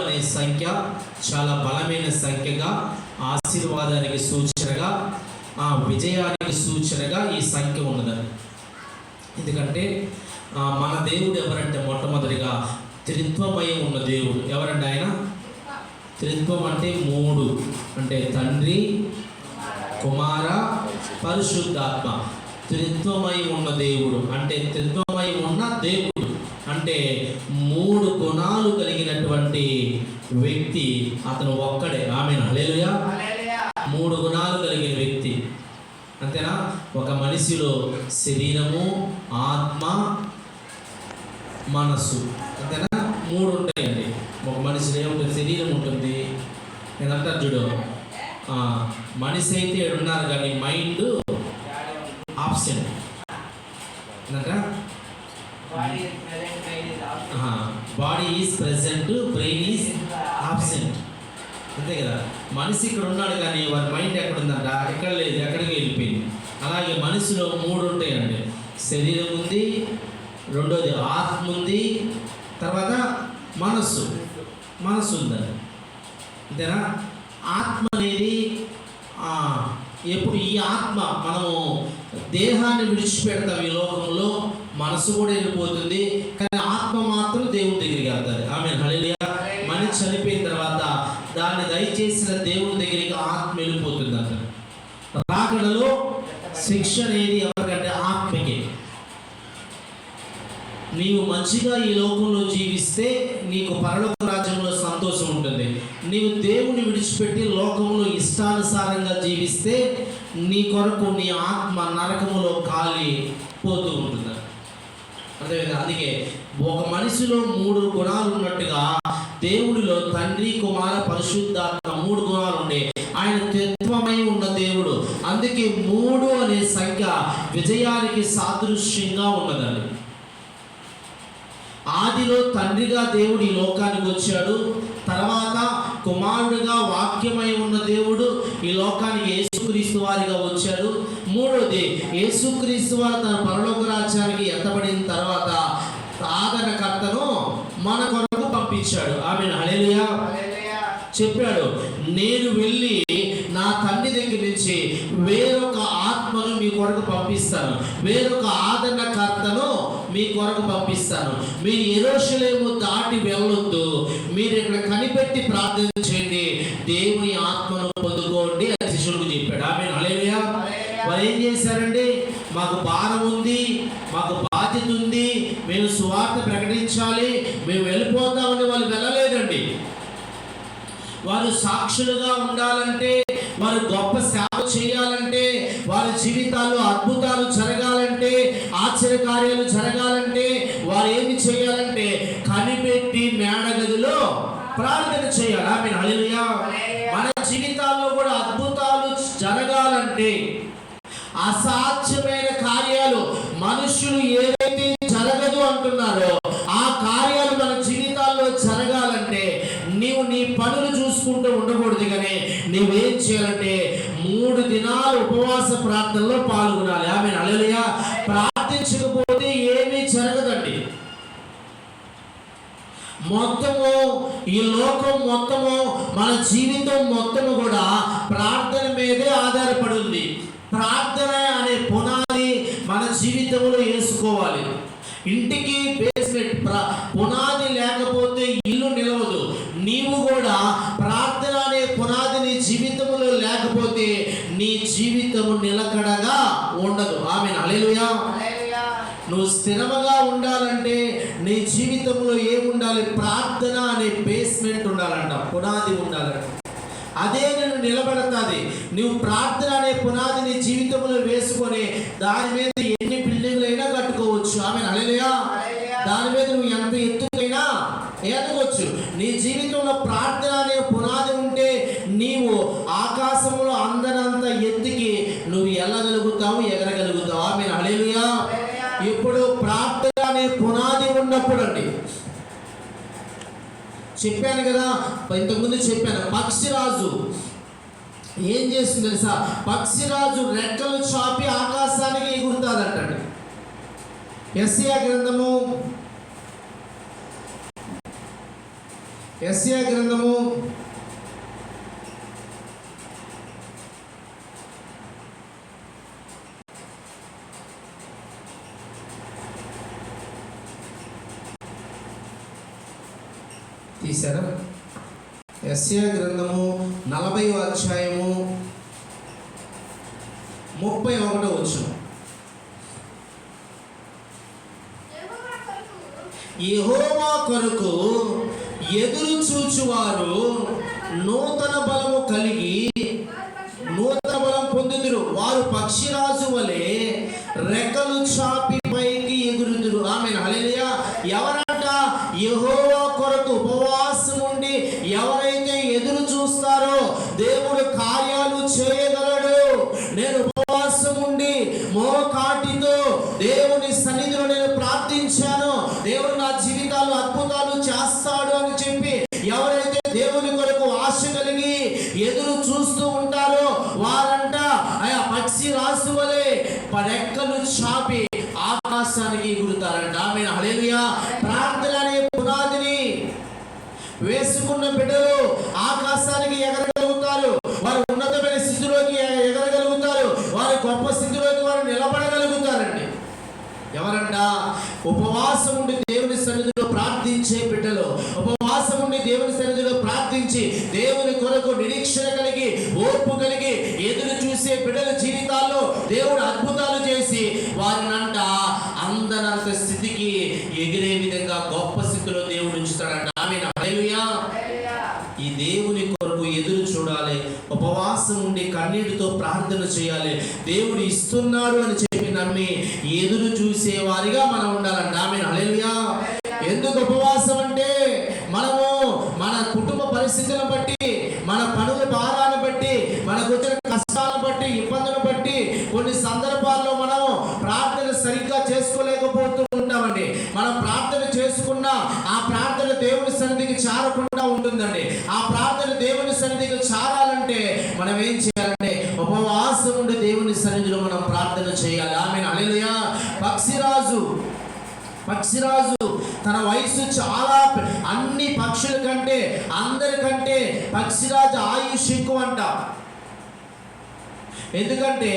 అనే సంఖ్య చాలా బలమైన సంఖ్యగా, ఆశీర్వాదానికి సూచనగా, ఆ విజయానికి సూచనగా ఈ సంఖ్య ఉన్నదని. ఎందుకంటే మన దేవుడు ఎవరంటే మొట్టమొదటిగా త్రిత్వమై ఉన్న దేవుడు. ఎవరంటే ఆయన? త్రిత్వం అంటే మూడు, అంటే తండ్రి, కుమార, పరిశుద్ధాత్మ. త్రిత్వమై ఉన్న దేవుడు అంటే త్రిత్వమై ఉన్న దేవుడు అంటే మూడు గుణాలు కలిగినటువంటి వ్యక్తి అతను ఒక్కడే. ఆమేన్, హల్లెలూయా. మూడు గుణాలు కలిగిన వ్యక్తి, అంతేనా? ఒక మనిషిలో శరీరము, ఆత్మ, మనస్సు, అంతేనా? మూడు ఉంటాయండి. ఒక మనిషిలో ఏముంటుంది? శరీరం ఉంటుంది. నేనంతా చూడు, మనిషి అయితే ఉన్నారు కానీ mind absent. Body is present, brain is absent. అంతే కదా? మనిషి ఇక్కడ ఉన్నాడు కానీ వారి మైండ్ ఎక్కడ ఉందంట? ఎక్కడ లేదు, ఎక్కడికి వెళ్ళిపోయింది. అలాగే మనిషిలో మూడు ఉంటాయండి. శరీరం ఉంది, రెండోది ఆత్మ ఉంది, తర్వాత మనస్సు ఉందండి. అంతేనా? ఆత్మ అనేది ఎప్పుడు ఈ ఆత్మ మనము దేహాన్ని విడిచిపెడతాం ఈ లోకంలో, మనసు కూడా వెళ్ళిపోతుంది, కానీ ఆత్మ మాత్రం దేవుడి దగ్గరికి వెళ్తారు. ఆమేన్, హల్లెలూయా. మనిషి చనిపోయిన తర్వాత దాన్ని దయచేసిన దేవుడి దగ్గరికి ఆత్మ వెళ్ళిపోతుంది అంట. రాకడలో శిక్ష అనేది ఎవరికంటే ఆత్మకి. నీవు మంచిగా ఈ లోకంలో జీవిస్తే నీకు పరలోక రాజ్యంలో సంతోషం ఉంటుంది. నీవు దేవుని విడిచిపెట్టి లోకంలో ఇష్టానుసారంగా జీవిస్తే నీ కొరకు నీ ఆత్మ నరకములో కాలిపోతూ ఉంటుంది. అదేవిధంగా అందుకే ఒక మనిషిలో మూడు గుణాలు ఉన్నట్టుగా దేవుడిలో తండ్రి, కుమార, పరిశుద్ధాత్మ మూడు గుణాలు ఉండే ఆయన త్రిత్వమై ఉన్న దేవుడు. అందుకే మూడు అనే సంఖ్య విజయానికి సాదృశ్యంగా ఉన్నదండి. ఆదిలో తండ్రిగా దేవుడు ఈ లోకానికి వచ్చాడు. తర్వాత కుమారుడిగా వాక్యమై ఉన్న దేవుడు ఈ లోకానికి యేసుక్రీస్తు వారిగా వచ్చాడు. మూడోది యేసుక్రీస్తు వారు తన పరలోక రాజ్యానికి ఎత్తబడిన తర్వాత ఆదరణకర్తను మన కొరకు పంపించాడు. ఆమేన్, హల్లెలూయా. చెప్పాడు, నేను వెళ్ళి నా తండ్రి దగ్గర నుంచి వేరొక ఆత్మను మీ కొరకు పంపిస్తాను, వేరొక ఆదరణకర్తను మీ కొరకు పంపిస్తాను. మీరు యెరూషలేము దాటి వెళ్ళొద్దు, మీరు ఇక్కడ కనిపెట్టి ప్రార్థన చేయండి, దేవుని ఆత్మను పొందుకోండి అని శిష్యులకు చెప్పాడు. ఆమేన్, హల్లెలూయా. వారు ఏం చేశారండి? మాకు భారం ఉంది, మాకు బాధ్యత ఉంది, మేము సువార్త ప్రకటించాలి, మేము వెళ్ళిపోతామని వాళ్ళు వెళ్ళలేదండి. వారు సాక్షులుగా ఉండాలంటే, వారు గొప్ప సేవ చేయాలంటే, వారి జీవితాల్లో అద్భుతాలు జరగాలంటే, ఆశ్చర్యకార్యాలు జరగాలంటే వారు ఏమి చేయాలంటే కనిపెట్టి మేడగదిలో ప్రార్థన చేయాలి. ఆమేన్, హల్లెలూయా. మన జీవితాల్లో కూడా అద్భుతాలు జరగాలంటే, అసాధ్యమైన కార్యాలు మనుషులు ఏదైతే జరగదు అంటున్నారో ఆ కార్యాలు మన జీవితాల్లో జరగాలంటే నీవు నీ పనులు చూసుకుంటూ ఉండకూడదు, కానీ నీవేం చేయాలంటే 3 దినాలు ఉపవాస ప్రార్థనలో పాల్గొనాలి. ఆమేన్, హల్లెలూయా. ప్రార్థించకపోతే ఏమీ జరగదండి. మొత్తము ఈ లోకం మొత్తము మన జీవితం మొత్తము కూడా ప్రార్థన మీదే ఆధారపడి ఉంది. ప్రార్థన అనే పునాది మన జీవితంలో వేసుకోవాలి. ఇంటికి బేస్మెంట్ పునాది లేకపోతే ఇల్లు నిలవదు. నీవు కూడా ప్రార్థన అనే పునాది నీ జీవితంలో లేకపోతే నీ జీవితము నిలకడగా ఉండదు. ఆమేన్, హల్లెలూయా. నువ్వు స్థిరముగా ఉండాలంటే నీ జీవితంలో ఏముండాలి? ప్రార్థన అనే బేస్మెంట్ ఉండాలంట, పునాది ఉండాలంట. అదే నేను నిలబడతాది. నువ్వు ప్రార్థన అనే పునాది నీ జీవితంలో వేసుకొని దాని మీద ఎన్ని బిల్డింగ్లైనా కట్టుకోవచ్చు. ఆమేన్, హల్లెలూయా. దాని మీద నువ్వు ఎంత ఎత్తుకైనా ఎదగవచ్చు. నీ జీవితంలో ప్రార్థన అనే పునాది ఉంటే నీవు ఆకాశంలో అందనంత ఎత్తుకి నువ్వు వెళ్ళగలుగుతావు, ఎగరగలుగుతావు. ఆమేన్, హల్లెలూయా. ఇప్పుడు ప్రార్థన అనే పునాది ఉన్నప్పుడు అండి, చెప్పాను కదా, ఇంతకుముందు చెప్పాను, పక్షిరాజు ఏం చేస్తుంది తెలుసా? పక్షిరాజు రెక్కలు చాపి ఆకాశానికి ఎగురుతాదంటండి. యెషయా గ్రంథము యెషయా గ్రంథము 40వ అధ్యాయము 31వ వచనం. యెహోవా కొరకు ఎదురు చూచువారు నూతన బలము కలిగి నూతన బలం పొందుదురు. వారు పక్షిరాజు వలె రెక్కలు చాపి పైకి ఎగురుదురు. ఆమేన్, హల్లెలూయా. ఎవరంట? యెహోవా కొరకు ఉపవాసం ఉండి ఎవరైతే ఎదురు చూస్తారో దేవుడు కార్యాలు చేయగలడు. నేను ఉపవాసం ఉండి మోకాటితో దేవుని సన్నిధిలో నేను ప్రార్థించాను, దేవుడు నా జీవితాలు అద్భుతాలు చేస్తాడు అని చెప్పి ఎవరైతే దేవుని కొరకు ఆశ కలిగి ఎదురు చూస్తూ ఉంటారో వారంట ఆయా పక్షి రాసు వలె రెక్కలు చాపి ఆకాశానికి ఎగురుతారంట. ఆమేన్, హల్లెలూయా. ప్రార్థన అనే పునాదిని వేసుకున్న బిడ్డలు ఆకాశానికి ఎగరగలుగుతారు. వారు ఉన్నతమైన స్థితిలోకి ఎగరగలుగుతారు. వారి గొప్ప స్థితిలోకి వారు నిలబడగలుగుతారండి. ఎవరంట? ఉపవాసం ఉండి దేవుని సన్నిధిలో ప్రార్థించే బిడ్డలు, ఉపవాసం ఉండి దేవుని సన్నిధిలో ప్రార్థించి దేవుని కొరకు నిరీక్షణ కలిగి ఓర్పు కలిగి ఎదురు చూసే బిడ్డల జీవితాల్లో దేవుడు అద్భుతాలు చేసి వారినంట అందనంత స్థితికి ఎగిరే విధంగా గొప్ప స్థితిలో దేవుడు ఉంచుతాడంట. ఆమేన్, హల్లెలూయా. ఈ దేవుని కొరకు ఎదురు చూడాలి, ఉపవాసం ఉండి కన్నీటితో ప్రార్థన చేయాలి. దేవుడు ఇస్తున్నాడు అని చెప్పి నమ్మి ఎదురు చూసే వారిగా మనం ఉండాలంట. ఆమేన్, హల్లెలూయా. ఎందుకు ఉపవాసం అంటే మనము మన కుటుంబ పరిస్థితులను బట్టి, మన పనుల భారాన్ని బట్టి, మనకు వచ్చిన కష్టాలను బట్టి, ఇబ్బందులను బట్టి కొన్ని సందర్భాల్లో మనం ప్రార్థన సరిగ్గా చేసుకోలేకపోతూ ఉంటామండి. మనం ప్రార్థన చేసుకున్నా ఆ ప్రార్థన దేవుని సన్నిధికి చేరకుండా ఉంటుందండి. ఆ ప్రార్థన దేవుని సన్నిధికి చేరాలంటే మనం ఏం చేయాలంటే ఉపవాసం ఉండి దేవుని సన్నిధిలో మనం ప్రార్థన చేయాలి. ఆమేన్, హల్లెలూయా. పక్షిరాజు తన వయసు చాలా అన్ని పక్షుల కంటే అందరికంటే పక్షిరాజు ఆయుష్ ఎక్కువ అంట. ఎందుకంటే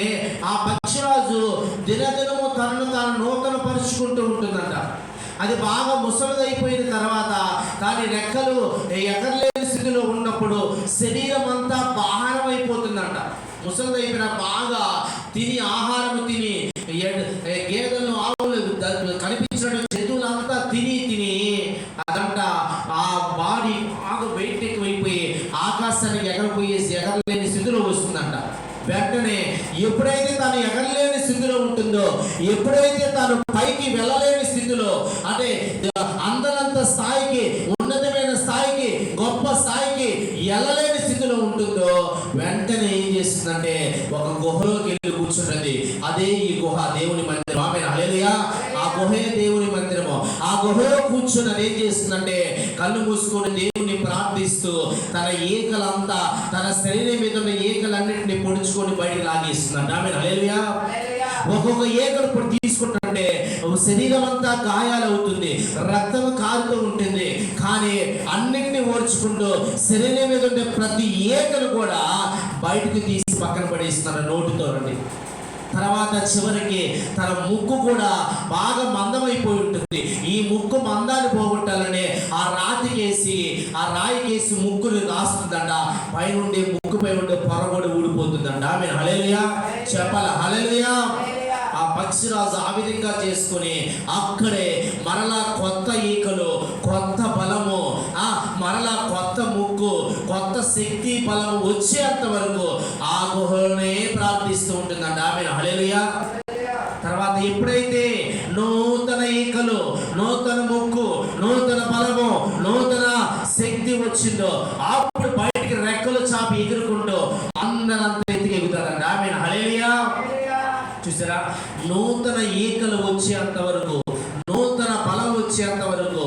ఆ పక్షిరాజు దినదినము తనను తాను నూతన పరుచుకుంటూ ఉంటుందంట. అది బాగా ముసలిదైపోయిన తర్వాత దాని రెక్కలు ఎగరలేని స్థితిలో ఉన్నప్పుడు శరీరం అంతా భారం అయిపోతుందంట. ముసలిదైపోయిన బాగా తిని ఆహారం తిని గేదెలు ఆవులు కనిపించినటువంటి జంతువులంతా తిని అదంట ఆ బాడీ బాగా వెయిట్ ఎక్కువైపోయి ఆకాశానికి ఎగరలేని స్థితిలో వస్తుందంట. వెంటనే ఎప్పుడైతే తాను ఎగరలేని స్థితిలో ఉంటుందో, ఎప్పుడైతే తాను పైకి వెళ్ళలేని స్థితిలో అంటే అందనంత స్థాయికి, ఉన్నతమైన స్థాయికి, గొప్ప స్థాయికి వెళ్ళలేని స్థితిలో ఉంటుందో వెంటనే ఏం చేస్తుందంటే ఒక గుహలోకి వెళ్ళి కూర్చుంటుంది. అదే ఈ గుహ దేవుని మందిరం. ఆమేన్, హల్లెలూయా. ఆ గుహే దేవుని మందిరము. ఆ గుహలో కూర్చుని అది ఏం చేస్తుందంటే కళ్ళు మూసుకొని దేవుని ప్రార్థిస్తూ తన ఏకలంతా, తన శరీరం మీద ఉన్న ఏకలన్నింటినీ పొడుచుకొని బయటకు లాగేస్తుందంట. ఆమేన్, హల్లెలూయా. ఒక్కొక్క ఏకలు ఇప్పుడు తీసుకుంటుంటే శరీరం అంతా గాయాలవుతుంది, రక్తం కారుతూ ఉంటుంది. కానీ అన్నింటినీ ఓర్చుకుంటూ శరీరం మీద ఉండే ప్రతి ఏకలు కూడా బయటకు తీసి పక్కన పడేస్తున్నారు నోటితో రండి. తర్వాత చివరికి తన ముక్కు కూడా బాగా మందమైపోయి ఉంటుంది. ఈ ముక్కు మందాన్ని పోగొట్టాలని ఆ రాయికేసి ముక్కుని రాస్తుందంట. పైనుండి ముక్కుపై ఉండే పొరగొడి ఊడిపోతుందంట. ఆమేన్, హల్లెలూయా. చెప్పాల, హల్లెలూయా. ఆ పక్షిరాజు ఆ విధంగా చేసుకుని అక్కడే మరలా కొత్త ఈకలు, కొత్త బలము, మరలా కొత్త ముక్కు, కొత్త శక్తి బలము వచ్చేంత వరకు ఆ గుహలోనే ప్రార్థిస్తూ ఉంటుందంట. ఆమేన్, హల్లెలూయా. తర్వాత ఎప్పుడైతే నూతన ఈకలు, నూతన ముక్కు, నూతన బలము, నూతన శక్తి వచ్చిందో అప్పుడు బయటికి రెక్కలు చాపి ఎగురుకుంటూ అందరంత ఎత్తుకు ఎగుతారంట. ఆమేన్, హల్లెలూయా. చూసారా? నూతన ఈకలు వచ్చేంత వరకు, నూతన బలం వచ్చేంత వరకు,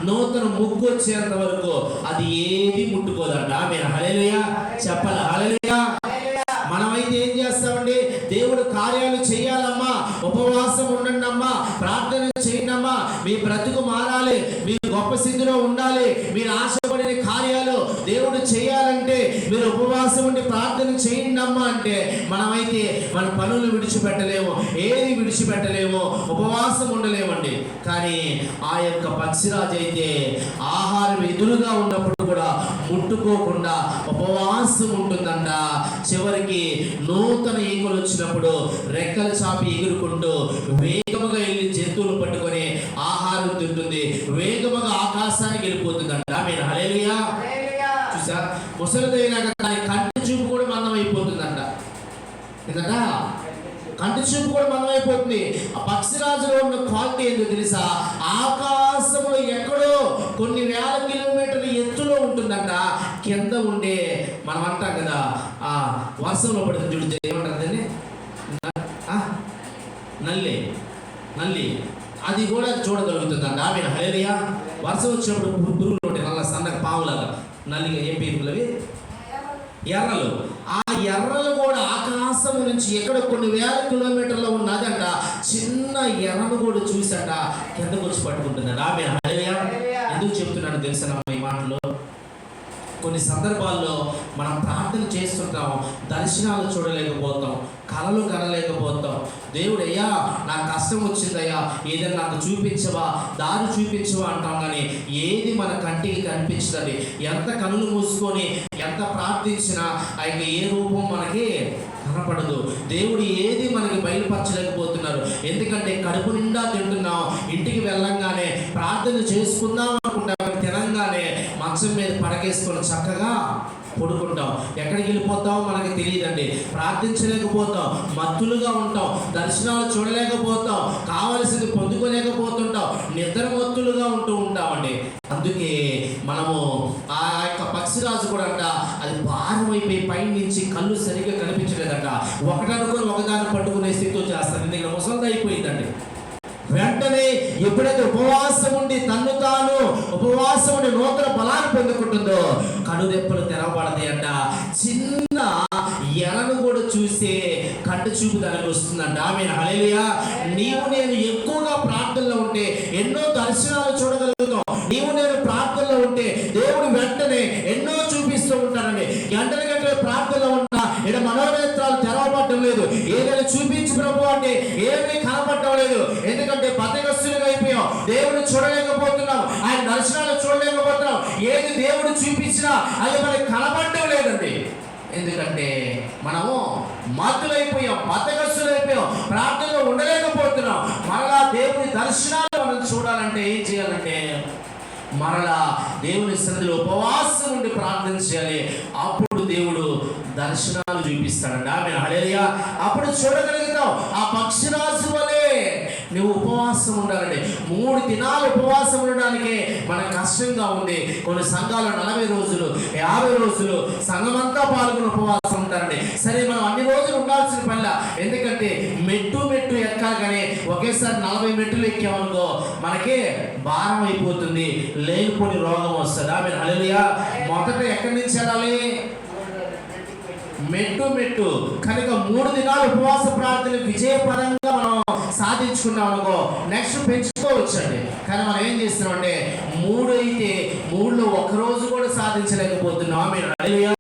నూతన ముగ్గు వచ్చేంత వరకు అది ఏది ముట్టుకోదంట. ఆమేన్, హల్లెలూయా. చెప్పాలి, హల్లెలూయా. మనమైతే ఏం చేస్తామండి? దేవుడు కార్యాలు చేయాలమ్మా, ఉపవాసం ఉండండి అమ్మా, ప్రార్థన చేయండి అమ్మా, మీ బ్రతుకు మారాలి, మీరు గొప్ప స్థితిలో ఉండాలి, మీరు ఆశ మీరు ఉపవాసం ఉండి ప్రార్థన చేయండి అమ్మా అంటే మనమైతే మన పనులు విడిచిపెట్టలేము, ఏది విడిచిపెట్టలేము, ఉపవాసం ఉండలేమండి. కానీ ఆ యొక్క పక్షిరాజు అయితే ఆహారం ఎదురుగా ఉన్నప్పుడు కూడా ముట్టుకోకుండా ఉపవాసం ఉంటుందంట. చివరికి నూతన ఈగలు వచ్చినప్పుడు రెక్కలు చాపి ఎగురుకుంటూ వేగముగా వెళ్ళి జంతువులు పట్టుకొని ఆహారం తింటుంది, వేగముగా ఆకాశానికి వెళ్ళిపోతుందంట. ఆమేన్, హల్లెలూయా. చూసా, ముసలిదైనాక దాని కంటి చూపు కూడా మందం అయిపోతుందంట. ఎందుకంట కంటి చూపు కూడా మందం అయిపోతుంది. ఆ పక్షిరాజులో ఉన్న క్వాలిటీ ఏంటో తెలుసా? ఆకాశంలో ఎక్కడో కొన్ని వేల కిలోమీటర్ల ఎత్తులో ఉంటుందంట. కింద ఉండే మనం అంటాం కదా, ఆ వర్షంలో పడుతుంది చూడు, ఏమంటారు దాన్ని, నల్లి నల్లి, అది కూడా చూడగలుగుతుందంట. ఆమేన్, హల్లెలూయా. వర్షం వచ్చినప్పుడు పురుగులు ఉంటాయి, నల్ల సన్నగా పావులాగా, నల్లిగా ఏం పేర్లు అవి, ఎర్రలు. ఆ ఎర్రలు కూడా ఆకాశం నుంచి ఎక్కడ కొన్ని వేల కిలోమీటర్లో ఉన్నదంట. చిన్న ఎర్రను కూడా చూసట కిందకు వచ్చి పట్టుకుంటుందంట. ఆమేన్, హల్లెలూయా. ఎందుకు చెప్తున్నాను తెలుసా ఈ మాటలు? కొన్ని సందర్భాల్లో మనం ప్రార్థన చేస్తుంటాం, దర్శనాలు చూడలేకపోతాం, కళలు కనలేకపోతాం. దేవుడు, అయ్యా నాకు కష్టం వచ్చిందయ్యా, ఏదైనా నాకు చూపించవా, దారి చూపించవా అంటాం. కానీ ఏది మన కంటికి కనిపించదండి. ఎంత కనులు మూసుకొని ఎంత ప్రార్థించినా ఆయన ఏ రూపం మనకి కనపడదు. దేవుడు ఏది మనకి బయలుపరచలేకపోతున్నారు. ఎందుకంటే కడుపు నిండా తింటున్నాం, ఇంటికి వెళ్ళంగానే ప్రార్థన చేసుకుందాం అనుకుంటాం, తినంగానే మంచం మీద పడకేసుకొని చక్కగా పడుకుంటాం. ఎక్కడికి వెళ్ళిపోతామో మనకి తెలియదండి. ప్రార్థించలేకపోతాం, మత్తులుగా ఉంటాం, దర్శనాలు చూడలేకపోతాం, కావలసింది పొందుకోలేకపోతుంటాం, నిద్ర మత్తులుగా ఉంటూ ఉంటామండి. అందుకే మనము ఆ యొక్క పక్షిరాజు కూడా అంట, అది భారం అయిపోయి పైన నుంచి కళ్ళు సరిగ్గా కనిపించలేదంట. ఒకటనుకొని ఒకదాన్ని పట్టుకునే స్థితితో చేస్తారు. ఎందుకంటే ముసలిది అయిపోయిందండి. వెంటనే ఎప్పుడైతే ఉపవాసం ఉండి తన్ను తాను ఉపవాసం ఉండి నూతన బలాన్ని పొందుకుంటుందో కనురెప్పలు తెరవబడతాయి అంట. చిన్న ఎలను కూడా చూసే కంటి చూపు దానికి వస్తుందంట. ఆమేన్, హల్లెలూయా. నీవు నేను ఎక్కువగా ప్రార్థనలో ఉంటే ఎన్నో దర్శనాలు చూడగలుగుతాం. నీవు నేను ప్రార్థనలో ఉంటే దేవుడు వెంటనే ఎన్నో చూపిస్తూ ఉంటారండి. గంటల గంటల ప్రార్థనలో ఉన్నా ఇక్కడ మనోనేత్రాలు తెరవబడటం లేదు. ఏదైనా చూపించు ప్రభు అంటే ఏమీ కనపడటం లేదు. ఎందుకంటే బద్దకస్తులుగా అయిపోయాం, దేవుడు చూడలేకపోతున్నాం, ఆయన దర్శనాలు చూడలేకపోతున్నాం. ఏది దేవుడు చూపించినా అది మనకి కనపడటం లేదండి. ఎందుకంటే మనము మత్తులైపోయాం, బద్దకస్తులైపోయాం, ప్రార్థనలో ఉండలేకపోతున్నాం. మరలా దేవుని దర్శనాలు మనం చూడాలంటే ఏం చేయాలంటే మరలా దేవుని సన్నిధిలో ఉపవాసం ఉండి ప్రార్థన చేయాలి. అప్పుడు దేవుడు దర్శనాలు చూపిస్తాడండి. ఆమేన్, హల్లెలూయా. అప్పుడు చూడగలుగుతాం. ఆ పక్షిరాజు వలె నువ్వు ఉపవాసం ఉండాలండి. 3 దినాలు ఉపవాసం ఉండడానికి మనకు కష్టంగా ఉంది. కొన్ని సంఘాలు 40 రోజులు 50 రోజులు సంఘమంతా పాల్గొని ఉపవాసం ఉంటారండి. సరే, మనం అన్ని రోజులు ఉండాల్సిన పనిలా. ఎందుకంటే మెట్టు ఎక్కాలి. కానీ ఒకేసారి 40 మెట్లు ఎక్కామనుకో మనకి భారం అయిపోతుంది, లేనిపోని రోగం వస్తుంది. ఆమేన్, హల్లెలూయా. మొదట ఎక్కడి నుంచి వెళ్ళాలి? మెట్టు కనుక 3 దినాలు ఉపవాస ప్రార్థన విజయపరంగా మనం సాధించుకున్నాం అనుకో, నెక్స్ట్ పెంచుకోవచ్చండి. కానీ మనం ఏం చేస్తున్నాం అంటే 3 అయితే 3లో ఒక్కరోజు కూడా సాధించలేకపోతున్నాం. ఆమేన్, హల్లెలూయా.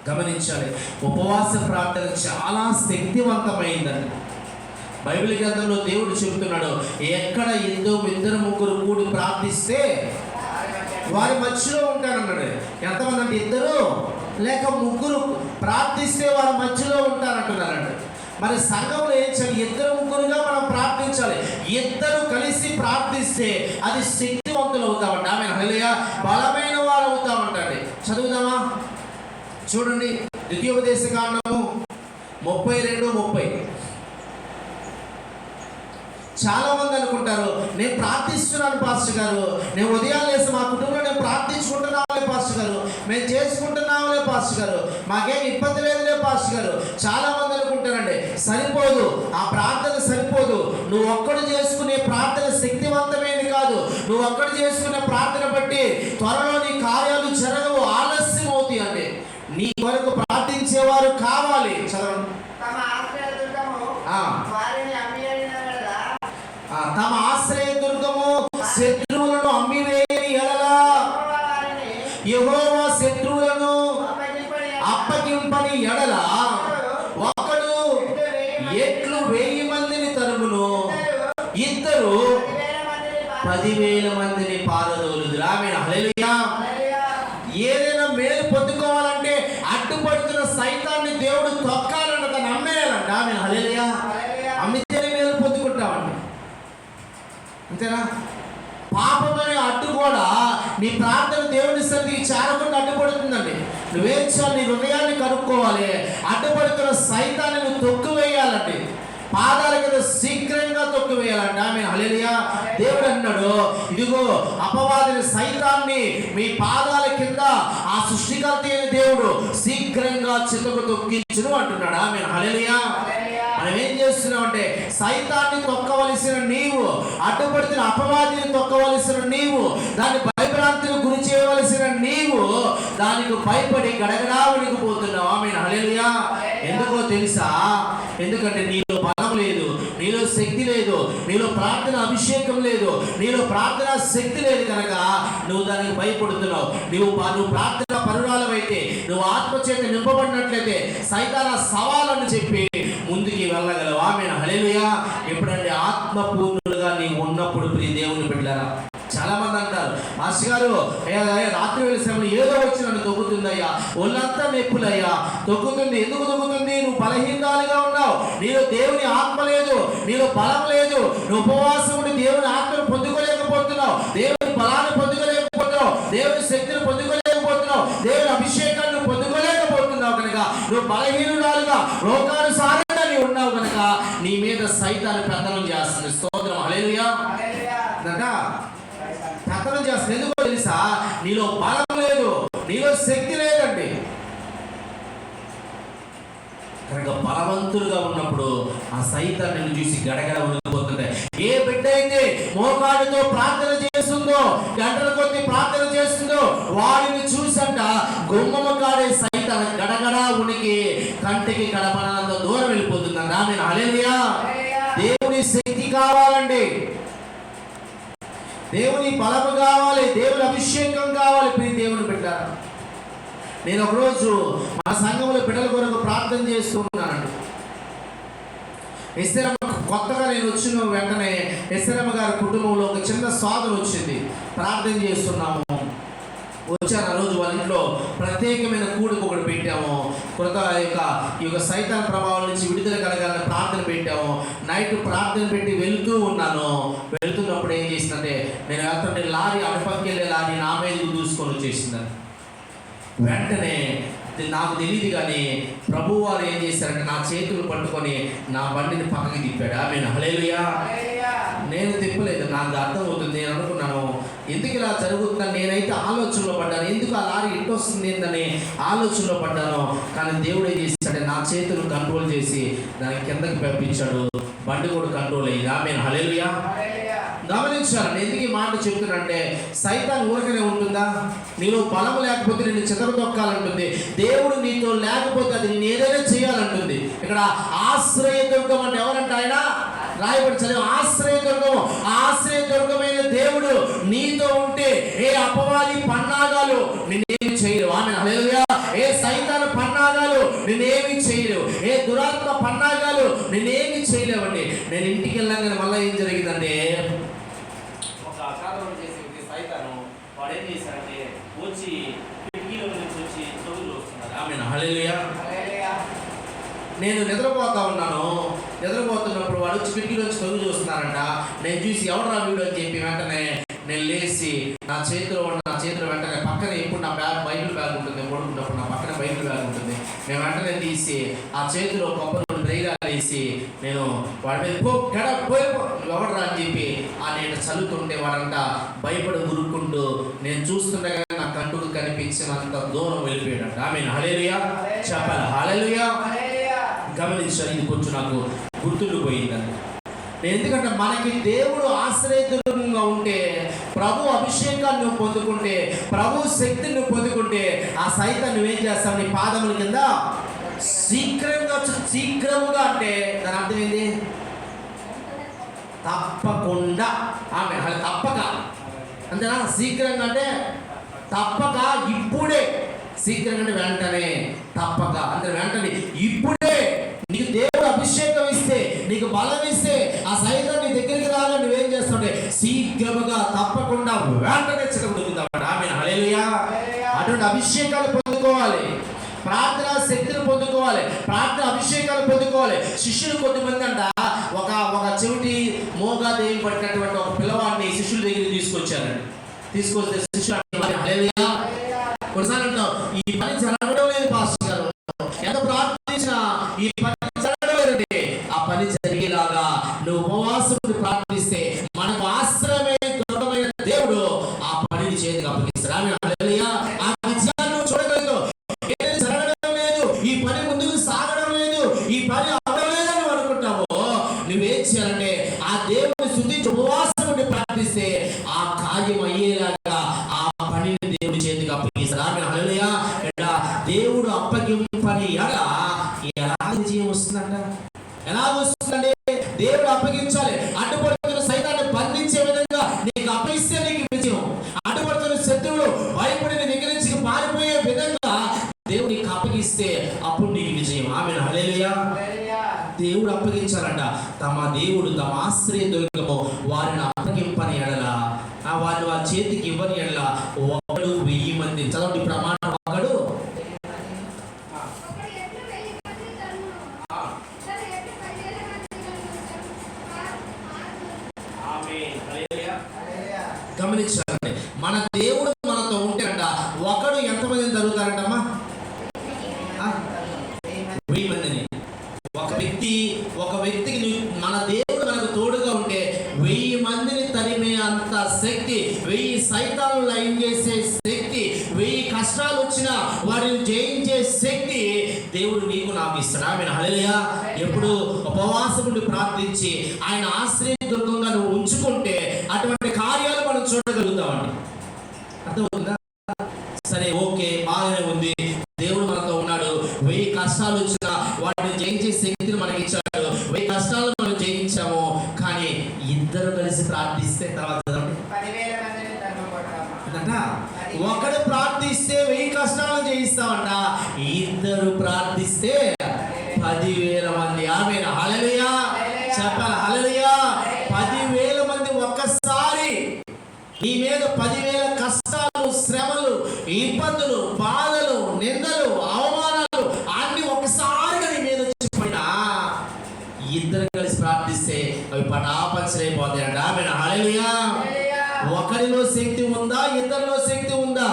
గమనించాలి, ఉపవాస ప్రార్థన చాలా శక్తివంతమైందండి. బైబిల్ గ్రంథంలో దేవుడు చెబుతున్నాడు, ఎక్కడ ఇద్దరు ముగ్గురు కూడి ప్రార్థిస్తే వారి మధ్యలో ఉంటారన్నాడు. ఎంతమంది అంటే 2 లేక 3 ప్రార్థిస్తే వారి మధ్యలో ఉంటారంటున్నారండి. మరి సంఘంలో ఏం చేయాలి? 2 ముగ్గురుగా మనం ప్రార్థించాలి. 2 కలిసి ప్రార్థిస్తే అది శక్తివంతులు అవుతామంట. ఆమేన్, హల్లెలూయా. బలమైన వారు అవుతామంటండి. చదువుదామా? చూడండి, ద్వితీయోపదేశకాండము 32:30. చాలా మంది అనుకుంటారు, నేను ప్రార్థిస్తున్నాను పాస్టర్ గారు, నేను ఉదయం లేసి మా కుటుంబంలో నేను ప్రార్థించుకుంటున్నావులే పాస్టర్ గారు, మేము చేసుకుంటున్నావులే పాస్టర్ గారు, మాకేం ఇబ్బంది లేదులే పాస్టర్ గారు. చాలా మంది అనుకుంటారండి. సరిపోదు, ఆ ప్రార్థన సరిపోదు. నువ్వు ఒక్కడు చేసుకునే ప్రార్థన శక్తివంతమైనది కాదు. నువ్వు ఒక్కడు చేసుకునే ప్రార్థన బట్టి త్వరలో నీ కార్యాలు జరగవు, ఆలస్యం అవుతాయి అండి. నీ కొరకు ప్రార్థించేవారు కావాలి. చదవండి. తమ ఆశ్రయ దుర్గము శత్రువులను అమ్మివేయని ఎడల యెహోవా శత్రువులను ఆలకింపని ఎడల ఒకడు ఎట్లు 1000 మందిని తరుమును, ఇద్దరు 10,000 మందిని పారదోలుదురు. ఆమేన్. హల్లెలూయా. ఏదైనా మేలు పొందుకోవాలంటే అడ్డుపడుతున్న సైతాన్ని దేవుడు తొక్కాలంట, దాన్ని అమ్మేయాలంట. ఆమేన్. హల్లెలూయా. అమ్మితేనే మేలు పొందుకుంటామండి, అంతేనా? పాపమనే అడ్డు కూడా నీ ప్రార్థన దేవుని సన్నిధికి చేరకుండా అడ్డుపడుతుందండి. నువ్వేం చేయాలి? నీ హృదయాన్ని కనుక్కోవాలి. అడ్డుపడుతున్న సైతాన్ని నువ్వు తొక్కివేయాలండి, పాదాల కింద శీఘ్రంగా తొక్కివేయాలంట. ఆమె హల్లెలూయా. దేవుడు అన్నాడు, ఇదిగో అపవాదిని సైతాన్ని మీ పాదాల కింద ఆ సృష్టికర్త అయిన దేవుడు శీఘ్రంగా చితకు తొక్కించును అంటున్నాడు. ఆమె హల్లెలూయా. మనం ఏం చేస్తున్నాం అంటే సైతాన్ని తొక్కవలసిన నీవు, అడ్డుపడుతున్న అపవాదిని తొక్కవలసిన నీవు, దాన్ని భయభ్రాంతిని గురి చేయవలసిన నీవు దానికి భయపడి గడగడా వణికిపోతున్నావు. ఆమేన్. హల్లెలూయా. ఎందుకో తెలుసా? ఎందుకంటే నీలో బలం లేదు, నీలో శక్తి లేదు, నీలో ప్రార్థన అభిషేకం లేదు, నీలో ప్రార్థన శక్తి లేదు కనుక నువ్వు దానికి భయపడుతున్నావు. నువ్వు ప్రార్థన పరురాలవైతే, నువ్వు ఆత్మచేత నింపబడినట్లయితే సైతాన సవాలను చెప్పి ముందుకి వెళ్ళగలవు. ఆమేన్. హల్లెలూయా. ఎప్పుడంటే ఆత్మపూర్ణులుగా నీవు ఉన్నప్పుడు ప్రియ దేవుని బిడ్డలారా, చాలా మంది అంటారు, మాస్టర్ గారు రాత్రి వేళ సమయంలో ఏదో వచ్చి నన్ను తొక్కుతుందయ్యా, ఒళ్ళంతా నొప్పులయ్యా, తొక్కుతుంది. ఎందుకు తొక్కుతుంది? నువ్వు బలహీనాలుగా ఉన్నావు, నీలో దేవుని ఆత్మ లేదు, నీలో బలం లేదు, నువ్వు ఉపవాసం ఉండి దేవుని ఆత్మను పొందుకోలేకపోతున్నావు, దేవుని బలాన్ని పొందుకోలేకపోతున్నావు, దేవుని శక్తిని పొందుకోలేకపోతున్నావు, దేవుని అభిషేకాన్ని పొందుకోలేకపోతున్నావు కనుక నువ్వు బలహీనురాలుగా లోకానుసారంగా నీవు ఉన్నావు కనుక నీ మీద సైతాను పెత్తనం చేస్తుంది. స్తోత్రం. హల్లెలూయా. పెత్తనం చేస్తుంది. ఎందుకో తెలుసా? నీలో బలం లేదు, నీలో శక్తి లేదండి. కనుక బలవంతులుగా ఉన్నప్పుడు ఆ సైతాన్ని నిన్ను చూసి గడగడ వణికిపోతుంటాయి. ఏ బిడ్డ అయితే మోకాడితో ప్రార్థన చేస్తుందో, గంటల కొద్ది ప్రార్థన చేస్తుందో వాడిని చూసంట గుమ్మమ్మ కాడే సైతాన్ గడగడ ఉనికి కంటికి కడపనంత దూరం వెళ్ళిపోతుందండి. ఆమేన్. హల్లెలూయా. దేవుని శక్తి కావాలండి, దేవుని బలము కావాలి, దేవుని అభిషేకం కావాలి. ప్రియ దేవుని బిడ్డ, నేను ఒకరోజు మా సంఘంలో బిడ్డల కొరకు ప్రార్థన చేస్తూ ఉన్నానండి. ఎస్తరమ్మ కొత్తగా నేను వచ్చిన వెంటనే ఎస్తరమ్మ గారి కుటుంబంలో ఒక చిన్న సాధన వచ్చింది. ప్రార్థన చేస్తున్నాము, వచ్చాను. ఆ రోజు వాళ్ళ ఇంట్లో ప్రత్యేకమైన కూడిక ఒకటి పెట్టాము. కొత్త ఈ యొక్క సైతాన్ ప్రభావం నుంచి విడుదల కలగాలని ప్రార్థన పెట్టాము. నైట్ ప్రార్థన పెట్టి వెళ్తూ ఉన్నాను. వెళ్తున్నప్పుడు ఏం చేసిందంటే, నేను వెళ్తుంటే లారీ అటుపక్కెళ్ళే లారీ నా మీదకు దూసుకొని వచ్చేసిందని. వెంటనే నాకు తెలియదు కానీ ప్రభువు వారు ఏం చేశారంటే నా చేతులు పట్టుకొని నా బండిని పక్కకి తిప్పాడు. ఆమేన్. హల్లెలూయా. నేను తిప్పలేదు, నాకు అర్థమవుతుంది. నేను అనుకున్నాను ఎందుకు ఇలా జరుగుతుందని. నేనైతే ఆలోచనలో పడ్డాను, ఎందుకు ఆ లారీ ఇటు వస్తుంది ఏందని ఆలోచనలో పడ్డాను. కానీ దేవుడు ఏం చేశాడు, నా చేతులు కంట్రోల్ చేసి దాన్ని కిందకి పంపించాడు, బండి కూడా కంట్రోల్ అయ్యింది. ఆమేన్. హల్లెలూయా. గమనించాలి. ఎందుకు ఈ మాట చెప్తున్నానంటే, సైతాన్ ఊరకనే ఉంటుందా? నీలో బలం లేకపోతే నిన్ను చెదరదొక్కాలంటుంది. దేవుడు నీతో లేకపోతే అది నేను ఏదైనా చేయాలంటుంది. ఇక్కడ ఆశ్రయదుర్గం అంటే ఎవరంటే ఆయన రాయబడి చదివి ఆశ్రయదుర్గము. ఆశ్రయదుర్గమైన దేవుడు నీతో ఉంటే ఏ అపవాది పన్నాగాలు నిన్నేమి చేయలేవు. ఆమేన్. హల్లెలూయా. ఏ సైతాను పన్నాగాలు నిన్నేమి చేయలేవు, ఏ దురాత్మ పన్నాగాలు నిన్నేమి చేయలేవండి. నేను ఇంటికి వెళ్ళగానే మళ్ళీ ఏం జరిగిందంటే, ఒక అకాదం చేసి సైతాను వాడు ఏం చేశాడంటే వచ్చి కిటికీలో నుంచి వచ్చి చెవులు వస్తున్నారు. ఆమేన్. హల్లెలూయా. నేను నిద్రపోతా ఉన్నాను. నిద్రపోతున్నప్పుడు వాడు వచ్చి కిటికీలో వచ్చి చెవులు చూస్తున్నారంట. నేను చూసి ఎవరు రా వీడు అని చెప్పి వెంటనే నేను లేచి నా చేతిలో వెంటనే పక్కన ఎప్పుడు నా బైబిల్ బ్యాగ్ ఉంటుంది, పడుకున్నప్పుడు నా పక్కన బైబిల్ బ్యాగ్ ఉంటుంది. నేను వెంటనే తీసి ఆ చేతిలో కొబ్బరి ధైర్యాలు వేసి నేను వాడి మీద ఎవడరా అని చెప్పి నేను చల్లుతుంటే వాడంట భయపడి గురుక్కుంటూ నేను చూస్తుండగా నా కంటుకు కనిపించినంత దూరం వెళ్ళిపోయాడంట. ఆమేన్. హల్లెలూయా. చెప్పాలి. హల్లెలూయా. గమనించాలి. ఇది కొంచెం నాకు గుర్తుండిపోయిందండి. ఎందుకంటే మనకి దేవుడు ఆశ్రయదుర్గంగా ఉంటే, ప్రభు అభిషేకాన్ని నువ్వు పొందుకుంటే, ప్రభు శక్తిని నువ్వు పొందుకుంటే, ఆ సైతాన్ని నువ్వేం చేస్తావు? నీ పాదముల కింద శీఘ్రముగా అంటే దాని అర్థం ఏంటి? తప్పకుండా. ఆమె తప్పక అంతేనా? శీఘ్రంగా అంటే తప్పక, ఇప్పుడే. శీఘ్రంగా అంటే వెంటనే, తప్పక అంటే వెంటనే ఇప్పుడే నీకు దేవుడు అభిషేకం ఇస్తే, నీకు బలం ఇస్తే, ఆ సైతం నీ దగ్గరికి రాగా నువ్వేం చేస్తుంటే శీఘ్రముగా తప్పకుండా వెంటనే చిరగొడుగుతాడు. ఆమేన్, హల్లెలూయా. అటువంటి అభిషేకాలు పొందుకోవాలి, ప్రార్థన శక్తిని పొందుకోవాలి, ప్రార్థన అభిషేకాలు పొందుకోవాలి. శిష్యులు కొద్దిమంది అంట ఒక చెవిటి మోగా దేవి పట్టినటువంటి ఒక పిల్లవాడిని శిష్యుల దగ్గరికి తీసుకొచ్చారండి. తీసుకొస్తే శిష్యులు కొన్నిసార్లు అంటాం, ఈ పని జరగడం లేదు పాస్టర్ గారు, ఎంత ప్రార్థించినా ఈ పని జరగడం లేదండి. ఆ పని జరిగేలాగా నువ్వు ఉపవాసముని ప్రార్థిస్తే మనకు ఆశ్రయమే దృఢమైన దేవుడు ఆ పనిని చేతికి అప్పగిస్తాడు. ఆమేన్, హల్లెలూయా. ఆ విజయాన్ని నువ్వు చూడగలుగుతావు. ఏదైతే జరగడం లేదు, ఈ పని ముందుకు సాగడం లేదు, ఈ పని అవ్వడం లేదని నువ్వు అనుకుంటావో, నువ్వేం చేయాలంటే ఆ దేవుడిని స్తుతించి ఉపవాసముని ప్రార్థిస్తే ఆ కార్యం అయ్యేలాగా ఆ పనిని దేవుడి చేతికి అప్పగిస్తాడు. ఆమేన్, హల్లెలూయా. దేవుడు అప్పగింపని ఎలా విజయం వస్తుందంట? ఎలా వస్తుందంటే దేవుడు అప్పగించాలి. అడ్డుపడుతున్న సైతాన్ని బంధించే విధంగా నీకు అప్పగిస్తే నీకు విజయం. అడ్డుపడుతున్న శత్రువులు భయపడి నీ దగ్గర నుంచి పారిపోయే విధంగా దేవుడు నీకు అప్పగిస్తే అప్పుడు నీకు విజయం. ఆమేన్, హల్లెలూయా. దేవుడు అప్పగించాలంట. తమ దేవుడు తమ ఆశ్రయ దుర్గము వారిని అప్పగింపని ఎడల, వారిని వారి చేతికి ఇవ్వని ఎడల ఒకడు 1000 మంది. చదవండి ప్రమాణం, ఒకడు గమనించాలండి. మన దేవుడు మనతో ఉంటే అంట ఒకడు ఎంతమందిని తరుగుతారంటమ్మా? 1000 మందిని. ఒక వ్యక్తికి మన దేవుడు మనకు తోడుగా ఉంటే 1000 మందిని తరిమే అంత శక్తి, 1000 సైతాలను లయం చేసే శక్తి, 1000 కష్టాలు వచ్చినా వారిని జయించే శక్తి దేవుడు నీకు నాకు ఇస్తాడు. ఆమేన్, హల్లెలూయా. ఎప్పుడు ఉపవాసముని ప్రార్థించి ఆయన ఆశ్రయదుర్గంగా నువ్వు ఉంచుకుంటే అటువంటి కార్యాలు మనం చూడగలుగుతామండి. అర్థమవుతుందా? సరే, ఓకే, బాగానే ఉంది, దేవుడు మనతో ఉన్నాడు, 1000 కష్టాలు వచ్చినా వాటిని జయించే శక్తిని మనకి ఇచ్చాడు, 1000 కష్టాలను మనం జయించాము. కానీ ఇద్దరు కలిసి ప్రార్థిస్తే తర్వాత ఒకడు ప్రార్థిస్తే 1000 కష్టాలను జయిస్తామంట, ఇద్దరు ప్రార్థిస్తే 10,000 మంది. ఆమేన్, హల్లెలూయా. చెప్పాలి, హల్లెలూయా. 10,000 మంది ఒక్కసారి నీ మీద 10,000 కష్టాలు, శ్రమలు, ఇబ్బందులు, బాధలు, నిందలు, అవమానాలు అన్ని ఒక్కసారిగా నీ మీద వచ్చిపోయినా ఇద్దరు కలిసి ప్రార్థిస్తే అవి పటాపంచలైపోతాయంట. ఆమేన్, హల్లెలూయా. ఒకరిలో శక్తి ఉందా? ఇద్దరిలో శక్తి ఉందా?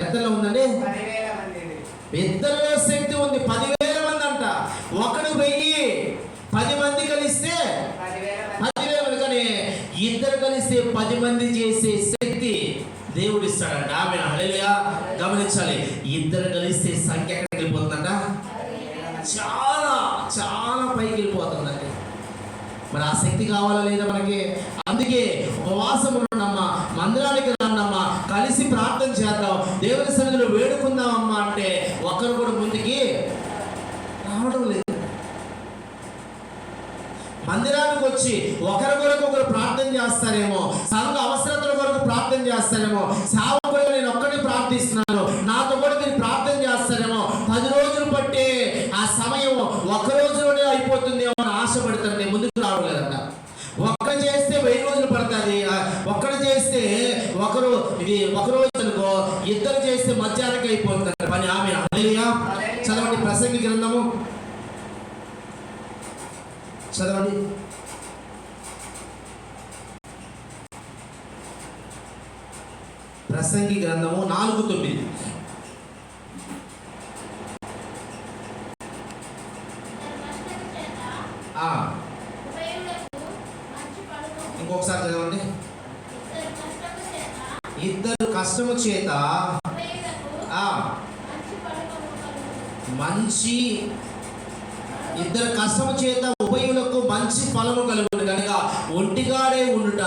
ఇద్దరిలో ఉందండి. ఇద్దరిలో శక్తి ఉంది. 10,000 మంది అంట. ఒకడు 1000, 10 మంది కలిస్తే 10,000 మంది. కానీ ఇద్దరు కలిస్తే 10 మంది చేసే శక్తి దేవుడు ఇస్తాడంట. ఆమేన్, హల్లెలూయా. గమనించాలి, ఇద్దరు కలిస్తే సంఖ్య ఎక్కడికి వెళ్ళిపోతుందంట? చాలా చాలా పైకి వెళ్ళిపోతుందండి. మరి ఆ శక్తి కావాలా లేదా మనకి? అందుకే ఉపవాసం ఉండమ్మా, మందిరానికి రాన్నమ్మా, కలిసి ప్రార్థన చేద్దాం, దేవుని సన్నిధిలో వేడుకుందామమ్మా అంటే ఒకరు కూడా ముందుకి రావడం లేదు. మందిరానికి వచ్చి ఒకరి కొరకు ఒకరు ప్రార్థన చేస్తారేమో, సంఘ అవసరతల కొరకు ప్రార్థన చేస్తారేమో, సేవకులుగా నేను ఒక్కడిని ప్రార్థిస్తున్నాను, నాతో కూడా మీరు ప్రార్థన చేస్తారేమో, 10 రోజులు పట్టే ఆ సమయం ఒక రోజులోనే అయిపోతుందేమో అని ఆశపడుతుంటే ముందుకు రావలేదంట. ఒక్కరు చేస్తే 1000 రోజులు పడుతుంది. ఒక్కడు చేస్తే ఒక రోజు అనుకో, ఇద్దరు చేస్తే మధ్యాహ్నానికి అయిపోతుంది పని. ఆమేన్, హల్లెలూయా. చదవండి ప్రసంగి గ్రంథము, చదవండి. ప్రసంగి గ్రంథము 4:9. ఇంకొకసారి చదవండి. ఇద్దరు కష్టము చేత మంచి ఇద్దరు కష్టము చేత ఉభయులకు మంచి ఫలము కలుగును కనుక ఒంటిగాడే ఉండుట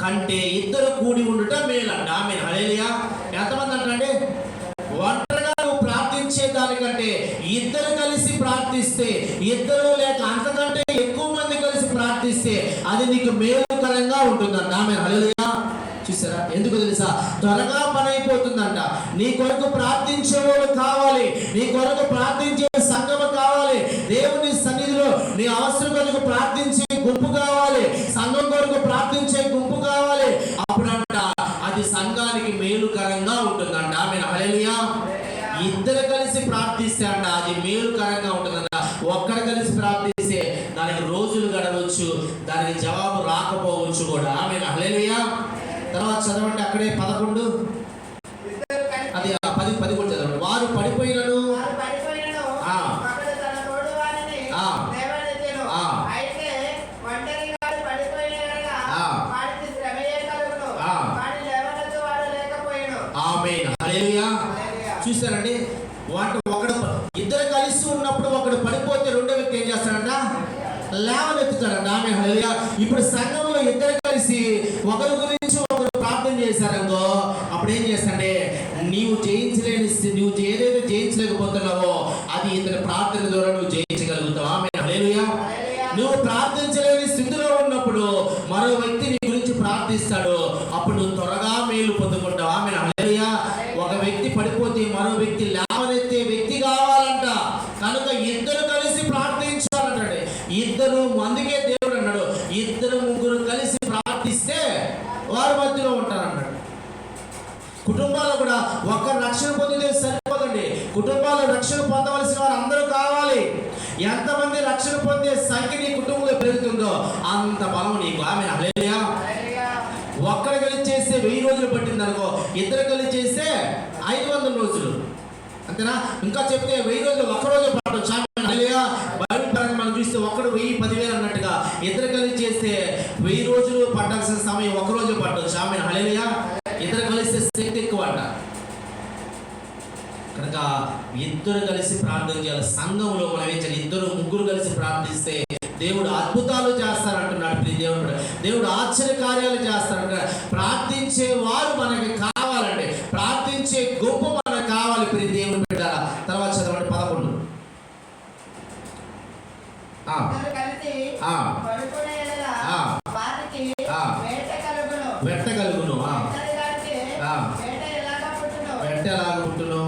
కంటే ఇద్దరు కూడి ఉండుట మేలంట. ఆమేన్, హల్లెలూయా. ఎంతమంది అంటండి? ఒంటరిగా నువ్వు ప్రార్థించే దానికంటే ఇద్దరు కలిసి ప్రార్థిస్తే, ఇద్దరు లేక అంతకంటే ఎక్కువ మంది కలిసి ప్రార్థిస్తే అది నీకు మేలుకరంగా ఉంటుందంట. ఆమేన్, హల్లెలూయా. చూసారా ఎందుకు తెలుసా? త్వరగా పని అయిపోతుందంట. నీ కొరకు ప్రార్థించేవాళ్ళు కావాలి, నీ కొరకు ప్రార్థించే సంఘము కావాలి, దేవుని సన్నిధిలో నీ అవసరం కొరకు ప్రార్థించే గుంపు కావాలి, సంఘం కొరకు ప్రార్థించే గుంపు కావాలి. అప్పుడంట అది సంఘానికి మేలుకరంగా ఉంటుందంట. ఆమేన్, హల్లెలూయా. ఇద్దరు కలిసి ప్రార్థిస్తే అంట అది మేలుకరంగా ఉంటుందంట. ఒక్కడ కలిసి ప్రార్థిస్తే దానికి రోజులు గడవచ్చు, దానికి జవాబు రాకపోవచ్చు కూడా. ఆమేన్, హల్లెలూయా. తర్వాత చదవండి అక్కడే 11 అది 10 కూడా చదవండి. వారు పడిపోయినను చూసారండి. ఒకడు ఇద్దరు కలిసి ఉన్నప్పుడు ఒకడు పడిపోతే రెండో వ్యక్తి ఏం చేస్తాడంట? లేవనెత్తుతాడంట. ఆమేన్, హల్లెలూయా. ఇప్పుడు సంఘంలో ఇద్దరు కలిసి ఒకరి గురించి ఒకరు ప్రార్థన చేశారనుకో, అప్పుడు ఏం చేస్తాడంటే నువ్వు ఏదైతే జయించలేకపోతున్నావో అది ఇతని ప్రార్థన ద్వారా నువ్వు జయించగలుగుతావు. ఆమేన్, హల్లెలూయా. నువ్వు ప్రార్థించలేని స్థితిలో ఉన్నప్పుడు మరో వ్యక్తి నీ గురించి ప్రార్థిస్తాడు, అప్పుడు నువ్వు త్వరగా మేలు పొందుకుంటావు. ఆమేన్, హల్లెలూయా. ఒక వ్యక్తి పడిపోతే మరో వ్యక్తి లేవనెత్తే వ్యక్తి కావాలంట. కనుక ఇద్దరు కలిసి ప్రార్థించాలంటాడు. ఇద్దరు, అందుకే దేవుడు అన్నాడు ఇద్దరు ముగ్గురు కలిసి ప్రార్థిస్తే వారి మధ్యలో ఉంటారన్నాడు. కుటుంబాల్లో కూడా ఒక్కరు రక్షణ పొందితే సరిపోదండి, కుటుంబాల్లో రక్షణ పొందవలసిన వారు అందరూ కావాలి. ఎంతమంది రక్షణ పొందే సంఖ్య నీ కుటుంబంలో పెరుగుతుందో అంత బలం నీకు. ఆమేన్, హల్లెలూయా. ఒక్కరు కలిసి చేస్తే 1000 రోజులు పట్టింది అనుకో, ఇద్దరు కలిసి చేస్తే 500 రోజులు, అంతేనా? ఇంకా చెప్తే 1000 రోజులు ఒక్క రోజు పట్టవచ్చు. ఆమేన్, హల్లెలూయా. బైబిల్ పరంగా మనం చూస్తే ఒక్కడు 1000 10,000 అన్నట్టుగా ఇద్దరు కలిసి చేస్తే 1000 రోజులు పట్టాల్సిన సమయం ఒక్క రోజు పట్టవచ్చు. ఆమేన్, హల్లెలూయా. ఇద్దరు కలిస్తే శక్తి ఎక్కువ అంట. కనుక ఇద్దరు కలిసి ప్రార్థన చేయాలి. సంఘంలో మనం ఏం చేయాలి? ఇద్దరు ముగ్గురు కలిసి ప్రార్థిస్తే దేవుడు అద్భుతాలు చేస్తారంటున్నాడు. దేవుడు దేవుడు ఆశ్చర్య కార్యాలు చేస్తారంటున్నాడు. ప్రార్థించే వారు మనకి కావాలండి, ప్రార్థించే గొప్ప మనకు కావాలి. ప్రియ దేవుని బిడ్డలారా, తర్వాత చదవండి 11. వెట్ట కలుగును. వెట్ట ఎలాగ పుట్టును?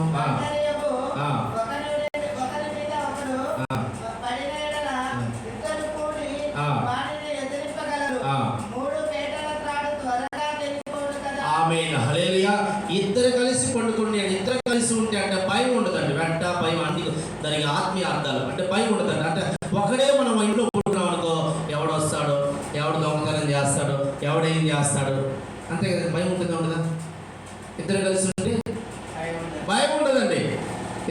ఆమేన్, హల్లెలూయా. ఇద్దరు కలిసి పండుకోండి, ఇద్దరు కలిసి ఉంటే అంటే భయం ఉండదండి. వెంట భయం అన్ని దానికి ఆత్మీయ అర్థాలు అంటే భయం ఉండదండి. అంటే ఒకడే మనం ఇంట్లో పుట్టున్నాం అనుకో, ఎవడు వస్తాడు, ఎవడు దొంగతనం చేస్తాడు, ఎవడేం చేస్తాడు, అంతే కదా. భయం ఉంటుందా ఉండదా? ఇద్దరు కలిసి ఉంటే భయం ఉండదండి.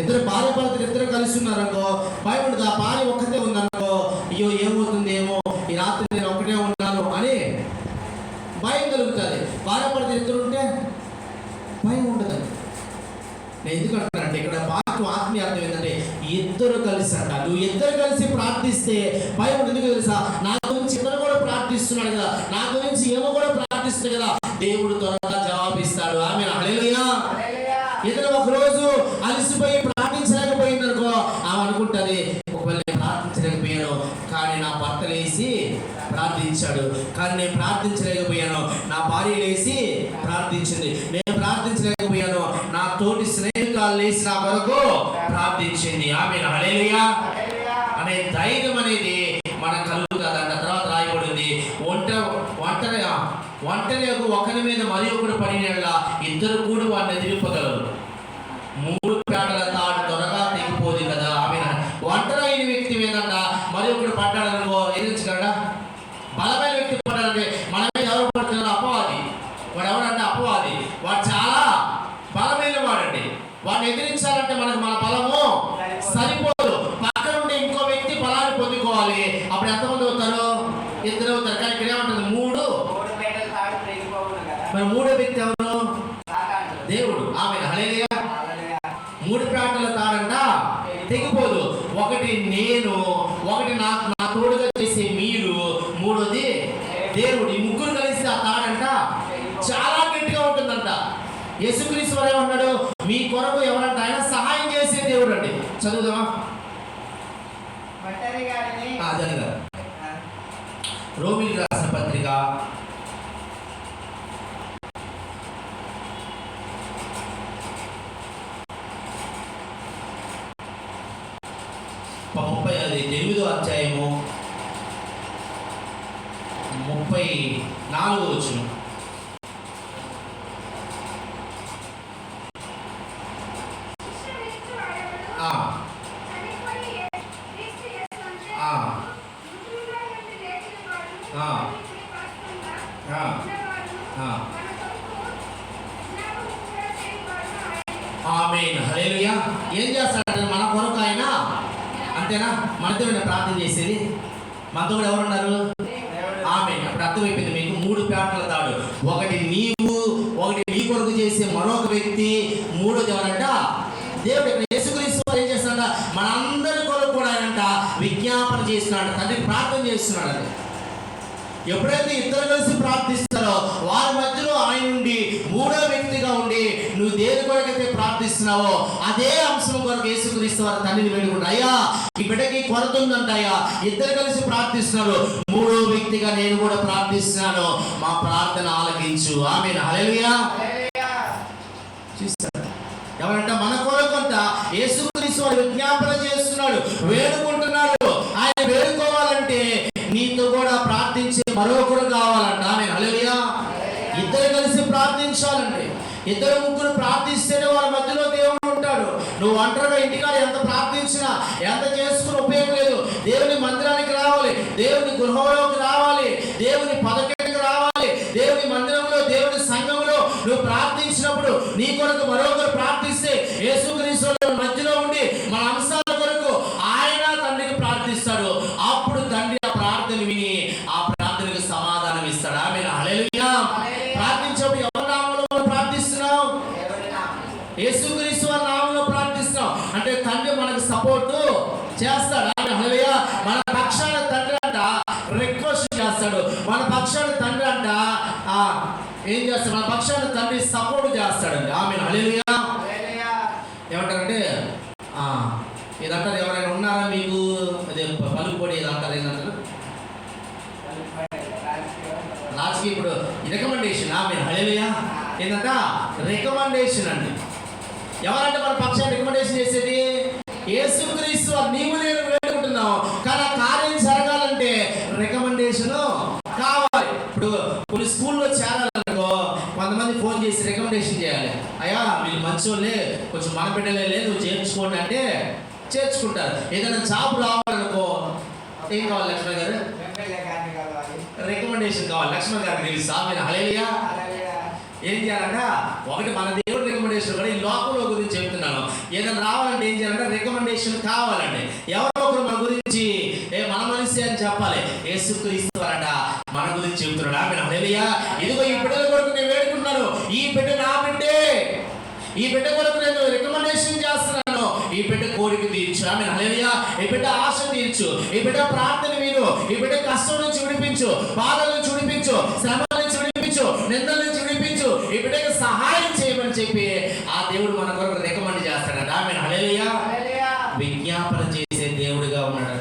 ఇద్దరు భార్య భర్తలు ఇద్దరు కలిసి ఉన్నారనుకో భయం ఉండదు. ఆ భార్య ఒక్కతే ఉందనుకో, అయ్యో ఏమవుతుంది ఏమో, ఈ రాత్రి నేను ఒకటే ఉన్నాను అని భయం కలుగుతుంది. భార్య భర్తలు ఇద్దరు ఉంటే భయం ఉండదండి. నేను ఎందుకు అంటానంటే ఇక్కడ వాక్యం ఆత్మీయ అర్థం ఏంటంటే ఇద్దరు కలిసి అంట. నువ్వు ఇద్దరు కలిసి ప్రార్థిస్తే భయం ఉండదు. ఎందుకు తెలుసా? నా గురించి ఇద్దరు కూడా ప్రార్థిస్తున్నాడు కదా, నా గురించి ఏమో కూడా ప్రార్థిస్తుంది కదా, దేవుడు త్వరగా జవాబిస్తాడు. ఆమేన్, హల్లెలూయా. ఇతను ఒక రోజు అలసిపోయి ప్రార్థించలేకపోయిందనుకో, ఆమె అనుకుంటుంది ఒకవేళ నేను ప్రార్థించలేకపోయాను కానీ నా భర్త లేచి ప్రార్థించాడు, కానీ నేను ప్రార్థించలేకపోయాను నా భార్య లేచి ప్రార్థించింది, నేను ప్రార్థించలేకపోయాను నా తోటి స్నేహితురాలు లేచి నా కొరకు ప్రార్థించింది. ఆమేన్, హల్లెలూయా అనే ధైర్యం అనేది మనకు కలుగుతుందంట. తర్వాత రాయబడింది ఒంటరి ఒకరి మీద మరి ఒకడు పడిన ఇద్దరు కూడా వాడిని ఎదిరిపోగలరు. 3 పేటల తాడు త్వరగా తెగిపోదు కదా. ఆమేన్. ఒంటరి అయిన వ్యక్తి మీదంట మరి ఒకడు పడ్డాడనుకో, ఎదిరించగలడా? బలమైన వ్యక్తి పడ్డాడంటే మన మీద ఎవరు పడుతున్నారు? అపవాది. వాడు ఎవరంటే అపవాది. వాడు చాలా బలమైన వాడండి. వాడిని ఎదిరించాలంటే మనకు మన బలము సరిపోదు. పక్కన ఉండే ఇంకో వ్యక్తి బలాన్ని పొందుకోవాలి. అప్పుడు ఎంతమంది అవుతారు? 2 అవుతారు. కానీ ఇక్కడ ఏమంటుంది? 3. మరి 3వ వ్యక్తి ఎవరు? దేవుడు. ఆమేన్, హల్లెలూయా. 3 పేటల తాడంట తెగిపోదు. ఒకటి నేను, ఒకటి నా తోడుగా చేసే మీరు, 3వది దేవుడు. ఈ ముగ్గురు కలిసి ఆ తాడంట చాలా గట్టిగా ఉంటుందంట. యేసుక్రీస్తు వారు ఏమన్నాడు? మీ కొరకు ఎవరంట? ఆయన సహాయం చేసే దేవుడు అండి. చదువుదామా? అదనగా రోమీయులకు రాసిన పత్రిక అధ్యాయము 34వ వచనం. ఆమేన్, హల్లెలూయా. ఏం చేస్తాడంటే మన కొరకు ఆయన, అంతేనా? మనతో ప్రార్థన చేసేది, మనతో కూడా ఎవరున్నారు? ఆమేన్. అప్పుడు అర్థమైపోయింది మీకు. 3 పేటల తాడు, ఒకటి నీవు, ఒకటి నీ కొరకు చేసే మరొక వ్యక్తి, మూడోది ఎవరంట? దేవుడు. యేసుక్రీస్తు ఏం చేస్తున్నాడ? మనందరి కొరకు కూడా ఆయనంట విజ్ఞాపన చేస్తున్నాడు, తండ్రి ప్రార్థన చేస్తున్నాడు. అది ఎప్పుడైతే ఇద్దరు కలిసి ప్రార్థిస్తారో వారి మధ్యలో ఆయన ఉండి మూడో వ్యక్తిగా ఉండి నువ్వు దేని కొరకైతే ప్రార్థిస్తున్నావో అదే అంశం కొరకు యేసుక్రీస్తు వారి తండ్రిని వేడుకుంటా, అయ్యా ఈ బిడ్డకి కొరత ఉందంట, అయ్యా ఇద్దరు కలిసి ప్రార్థిస్తున్నారు, మూడో వ్యక్తిగా నేను కూడా ప్రార్థిస్తున్నాను, మా ప్రార్థన ఆలకించు. ఆమేన్, హల్లెలూయా. చూస్తాడు ఎవరంట? మన కొరకంట యేసుక్రీస్తు వారు విజ్ఞాపన చేస్తున్నాడు, వేడుకుంటున్నాడు. ఆయన వేడుకోవాలంటే నీతో కూడా ప్రార్థించే మరొకరు కావాలంట. ఆమేన్, హల్లెలూయా. ఇద్దరు కలిసి ప్రార్థించాలండి. ఇద్దరు ముగ్గురు ప్రార్థిస్తేనే వాళ్ళ మధ్యలో దేవుడు ఉంటాడు. నువ్వు ఒంటరిగా ఇంటికాడ ఎంత ప్రార్థించినా ఎంత చేసుకుని ఉపయోగం లేదు. దేవుని మందిరానికి రావాలి, దేవుని గృహంలోకి రావాలి, దేవుని పదవికి రావాలి. దేవుని మందిరంలో, దేవుని సంఘంలో నువ్వు ప్రార్థించినప్పుడు నీ కొరకు మరొకరు ప్రార్థిస్తే యేసుక్రీస్తు మధ్యలో ఉండి మన అంశాల కొరకు ఆయన తండ్రికి ప్రార్థిస్తాడు. అప్పుడు తండ్రి ఆ ప్రార్థన విని ఆ ప్రార్థనకు సమాధానం ఇస్తాడు. ఆమేన్, హల్లెలూయా. ప్రార్థించేప్పుడు ఎవరి నామములో ప్రార్థిస్తున్నావు? యేసుక్రీస్తు వారి నామములో ప్రార్థిస్తున్నావు అంటే తండ్రి మనకు సపోర్ట్ చేస్తాడు. ఆమేన్, హల్లెలూయా. మన పక్షాన తండ్రి అంట రిక్వెస్ట్ చేస్తాడు, మన పక్షాన తండ్రి అంట ఏం చేస్తాడు? మన పక్షాన తండ్రి సపోర్ట్ చేస్తాడండి. ఆమేన్, హల్లెలూయా. ఏమంటారంటే ఇదంటారు, ఎవరైనా ఉన్నారా మీకు? అదే పలుకుపొడి ఇదంటారు, ఏంటంటారు లాస్ట్కి ఇప్పుడు రికమెండేషన్. ఆమేన్, హల్లెలూయా. ఏంటంట? రికమెండేషన్ అండి. ఎవరంటే మన పక్షాన్ని రికమెండేషన్ చేసేది? యేసుక్రీస్తు వారు. నీవు నేను వేడుకుంటున్నావు, కానీ ఆ కార్యం జరగాలంటే రికమెండేషన్ కావాలి. ఇప్పుడు కొన్ని స్కూల్లో చేరాలనుకో కొంతమంది ఫోన్ చేసి రికమెండేషన్ చేయాలి, అయ్యా వీళ్ళు మంచి వాళ్ళే, కొంచెం మన బిడ్డలే లేదు చేర్చుకోండి అంటే చేర్చుకుంటారు. ఏదైనా జాబ్ రావాలనుకో ఏం కావాలి? లక్ష్మణ్ గారు రికమెండేషన్ కావాలి. లక్ష్మణ్ గారికి తెలుసు. ఆమేన్, హల్లెలూయా. ఏం చేయాలంట? ఒకటి మన దేవుడి రికమెండేషన్ కూడా ఈ లోకంలో గురించి చెప్తున్నాను. ఏదైనా రావాలంటే ఏం చేయాలంటే రికమెండేషన్ కావాలండి. ఎవరో ఒకరు మన గురించి మన మనిషి అని చెప్పాలి. యేసుక్రీస్తు వారంట మన గురించి చెప్తున్నాడు. ఆమేన్, హల్లెలూయా. ఇదిగో ఈ బిడ్డల కొరకు నేను వేడుకుంటున్నాను, ఈ బిడ్డ నా బిడ్డే, ఈ బిడ్డ కొరకు నేను రికమెండేషన్ చేస్తున్నాను, ఈ బిడ్డ కోరిక తీర్చు. ఆమేన్, హల్లెలూయా. ఈ బిడ్డ ఆశ తీర్చు, ఈ బిడ్డ ప్రార్థన విను, ఈ బిడ్డ కష్టం నుంచి విడిపించు, బాధల నుంచి విడిపించు, శ్రమ నుంచి విడిపించు, నిందల నుంచి విడిపించు, ఈ బిడ్డకి సహాయం చేయమని చెప్పి ఆ దేవుడు మన కొరకు రికమెండ్ చేస్తాడు. ఆమేన్, హల్లెలూయా. విజ్ఞాపన చేసే దేవుడిగా ఉన్నాడు.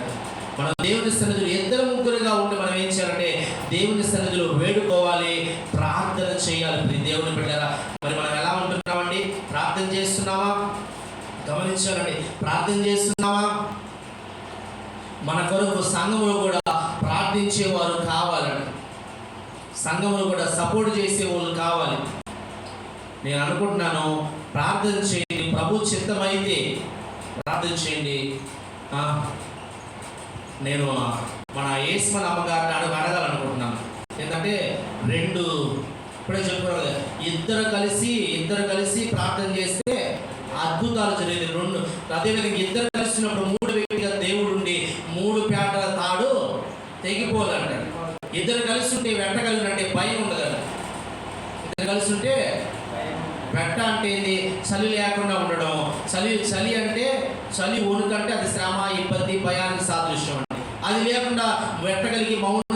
మన దేవుని సన్నిధిలో ఇద్దరు ముగ్గురుగా ఉండి మనం ఏం చేయాలంటే దేవుని సన్నిధిలో వేడుకోవాలి, ప్రార్థన చేయాలి. దేవుని బిడ్డరా, మరి మనం ఎలా ఉంటున్నామండి? ప్రార్థన చేస్తున్నావా? గమనించాలండి, ప్రార్థన చేస్తున్నావా? మన కొరకు సంఘములో కూడా ప్రార్థించేవారు కావాలండి, సంఘములో కూడా సపోర్ట్ చేసే వాళ్ళు కావాలి. నేను అనుకుంటున్నాను, ప్రార్థన చేయండి, ప్రభు చిత్తమైతే ప్రార్థన చేయండి. నేను మన యేస్మన్ అమ్మగారిని అడగాలనుకుంటున్నాను. ఎందుకంటే ఇప్పుడే చెప్పుకోవాలి, ఇద్దరు కలిసి ప్రార్థన చేస్తే అద్భుతాలు జరిగేది. అదేవిధంగా ఇద్దరు కలిసినప్పుడు మూడు వ్యక్తిగా దేవుడు ఉండి 3 పేటల తాడు తెగిపోదంట. ఇద్దరు కలిసి ఉంటే వెంట కలిగినట్టే భయం ఉండదంట. ఇద్దరు కలిసి ఉంటే వెంట అంటే ఏంది? చలి లేకుండా ఉండడం. చలి అంటే చలి వణుకంటే అది శ్రమ, ఇబ్బంది, భయానికి సాదృశ్యం అండి. అది లేకుండా వెంటగలిగి మౌనం